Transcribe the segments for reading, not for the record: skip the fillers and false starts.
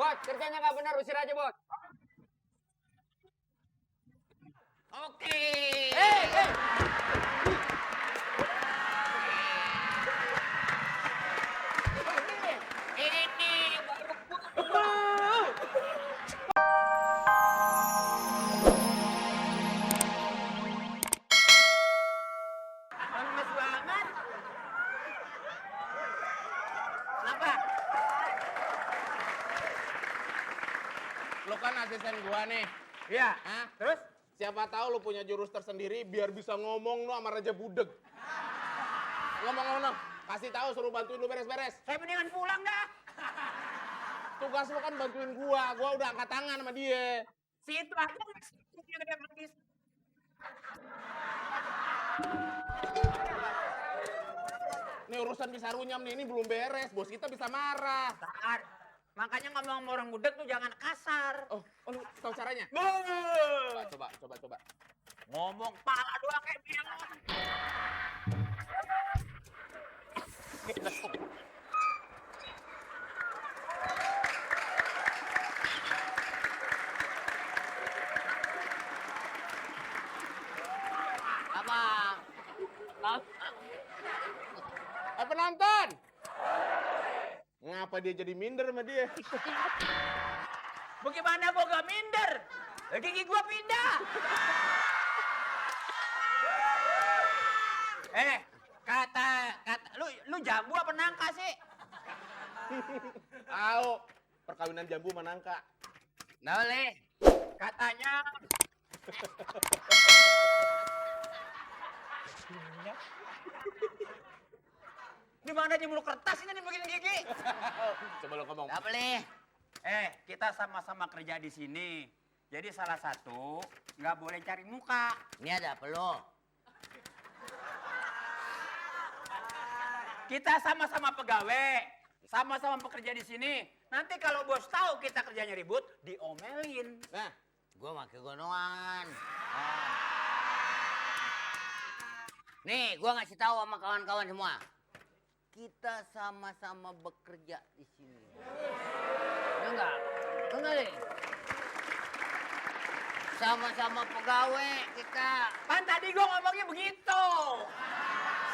Bos, kerjanya nggak benar, usir aja, Bos. Oke. Ini baru lemes banget. Kenapa? Lo kan asisten gua nih. Iya. Hah? Terus? Siapa tahu lo punya jurus tersendiri biar bisa ngomong lo sama Raja Budeg. Ngomong-ngomong, kasih tahu suruh bantuin lu beres-beres. Saya mendingan pulang dah. Tugas lo kan bantuin gua udah angkat tangan sama dia. Situ aja yang gede manis. Nih urusan bisa runyam nih, ini belum beres, bos kita bisa marah. Bentar. Makanya ngomong sama orang budek tuh jangan kasar. Oh, lu tahu caranya? Coba. Ngomong pala doang kayak bilang. Apa? Penonton! Ngapa dia jadi minder sama dia? Bagaimana gua gak minder? Gigi gua pindah. Kata lu jambu apa nangka sih? Tahu, perkawinan jambu sama nangka. Nah, boleh. Katanya di mana di mulut kertas ini nih begini gigi? Coba lo ngomong. Nggak boleh. Kita sama-sama kerja di sini. Jadi salah satu nggak boleh cari muka. Ini ada apa lo? Kita sama-sama pegawai, sama-sama pekerja di sini. Nanti kalau bos tahu kita kerjanya ribut, diomelin. Nah, Gue pakai gonongan. Nih, gue ngasih tahu sama kawan-kawan semua. Kita sama-sama bekerja di sini. Enggak deh. Sama-sama pegawai kita. Kan tadi gua ngomongnya begitu.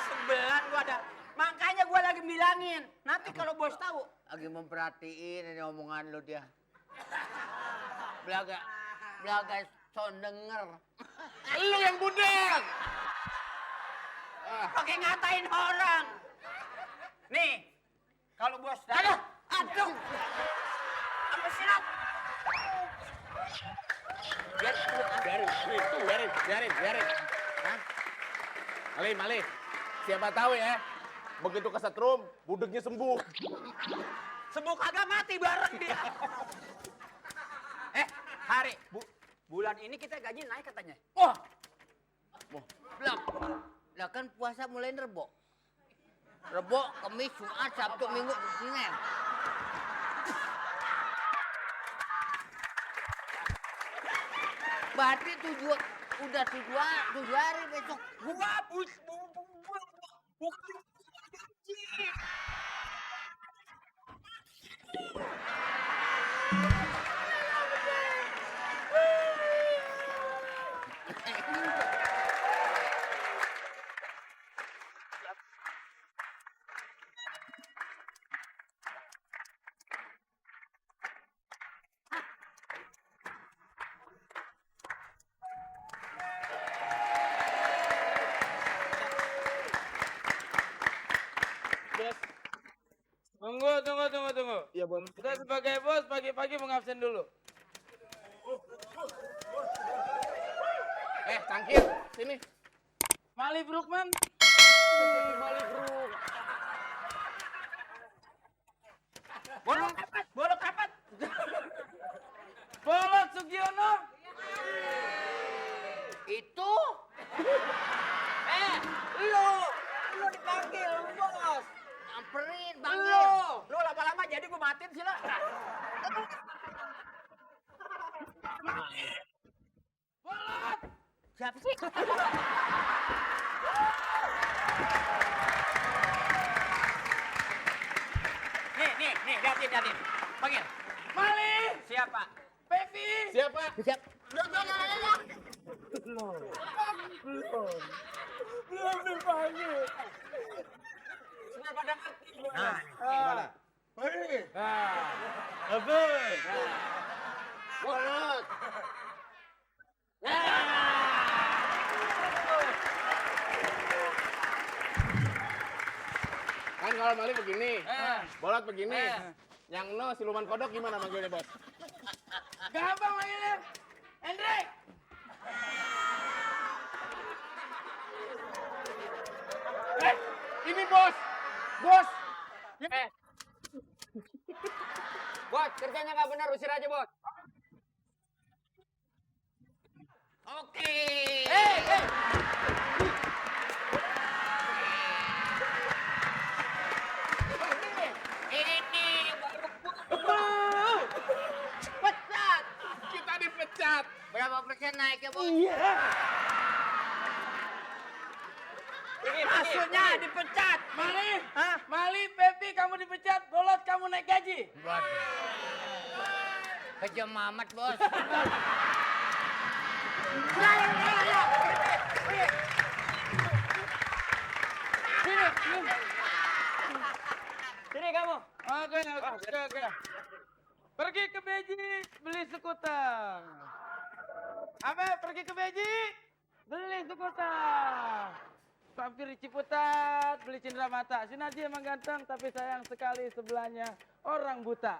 Sebelan gua ada. Makanya gua lagi bilangin. Nanti kalau bos tahu. Lagi memperhatiin ini omongan lo dia. Belaga son denger. lu yang budeg. Pakai ngatain orang. Nih, kalau bos tahu. Aduh. Apa sih Nat? Biarin. Hah? Malih. Siapa tahu ya, begitu kesetrum, budegnya sembuh. Sembuh kagak mati bareng dia. Hari, bulan ini kita gaji naik katanya. Wah. Lah kan puasa mulai Rebo. Rebo, Kamis, Jumat, Sabtu, Minggu, Senin. Berarti udah tujuh hari besok. Gua bukan gaji. Tunggu. Iya, Bos. Kita sebagai bos pagi-pagi mengabsen dulu. Cangkir, sini. Mali Brukman. Bolok rapat. Bolot Sugiono. Itu? Lu dipanggil, bos. Samperin, panggil. Lu lama-lama jadi gua matiin sih lo. Bolot. Siapa sih? Nih, liatin. Panggil. Mali, Siapa? Pepi. Siapa? Siap. Belum dipanggil. Sudah pada ngerti. Gimana? Bolot. Kan kalau Mali begini, bolot begini. Eh. Yang no siluman kodok gimana manggilnya, Bos? Gampang manggilnya. Hendrik. Ini bos! Bos! Bos, kerjanya nggak benar, usir aja, Bos. Oke. Ini baru pecat. Kita dipecat! Berapa persen naiknya, Bos? Maksudnya dipecat. Mali, Mali, Pepi, kamu dipecat. Bolot, kamu naik gaji. Kejam amat, Bos. Sini kamu. Oke. Pergi ke Beji, beli skuter. Apa? Pergi ke Beji, beli skuter. Mampir di Ciputat, beli cindera mata. Sinarji emang ganteng, tapi sayang sekali sebelahnya orang buta.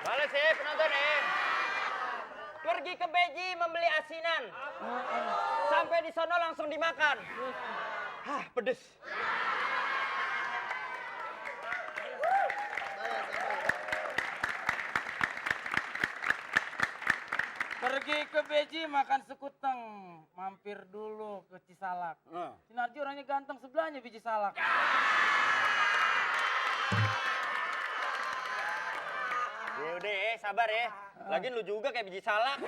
Balik sih penonton nih. Pergi ke Beji membeli asinan. Sampai di sono langsung dimakan. Hah, pedes. Pergi ke Beji makan sekuteng, mampir dulu ke Cisalak. Sinarji orangnya ganteng, sebelahnya biji salak. Ya udah sabar ya. Lagian lu juga kayak biji salak.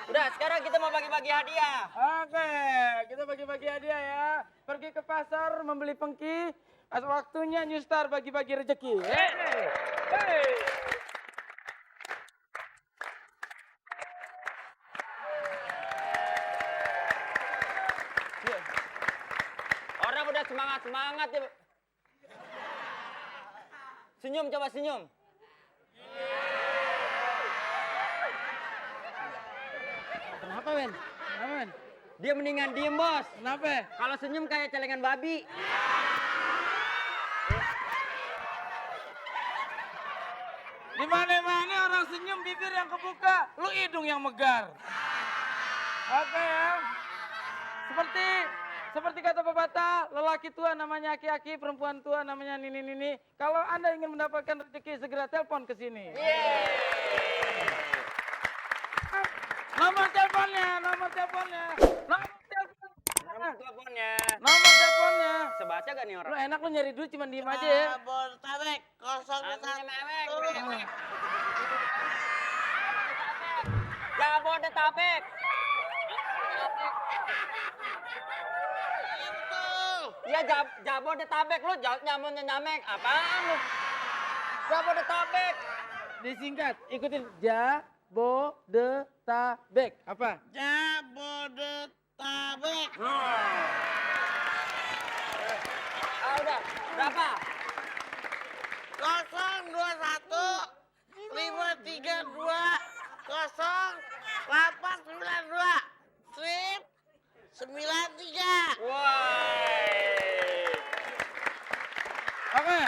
Udah, sekarang kita mau bagi-bagi hadiah. Oke, kita bagi-bagi hadiah ya. Pergi ke pasar membeli pengki, waktunya New Star bagi-bagi rezeki. Hey. Orang udah semangat ya. Senyum, coba senyum. Kenapa, Men? Dia mendingan diem, Bos. Kenapa? Kalau senyum kayak celengan babi. Di mana-mana orang senyum bibir yang kebuka, lu hidung yang megar. Oke ya. Seperti kata pepatah, lelaki tua namanya aki-aki, perempuan tua namanya nini-nini. Kalau Anda ingin mendapatkan rezeki, segera telepon ke sini. Nomor teleponnya. Nomor teleponnya. Sebaca gak nih Lu orang? enak lu nyari duit cuma diem aja ya. Jabodetabek, 01. Jabodetabek. Ya Jabodetabek lu nyamek. Apaan lu? Jabodetabek. Disingkat, ikutin Jabodetabek. Apa? Jabodetabek. Udah. Berapa? 021 532 0892 strip 93. Woi. Oke.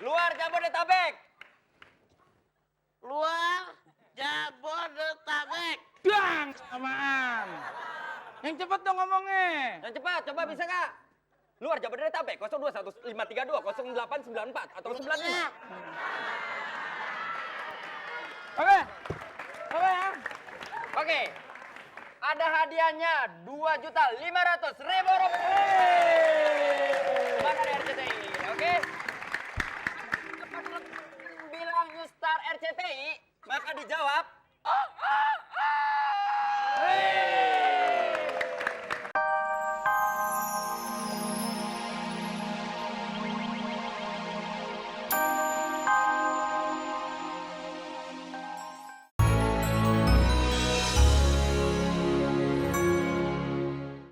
Luar Jabodetabek. Luar Jabodetabek. Dang, samaan. Yang cepet dong ngomongnya. Yang cepat, coba bisa nggak? Luar Jabodetabek 021532 0894 atau 95. Oke. Oke ya. Oke. Ada hadiahnya 2.500.000 rupiah. Mana dari RCTI? Oke. Bilang New Star RCTI, maka dijawab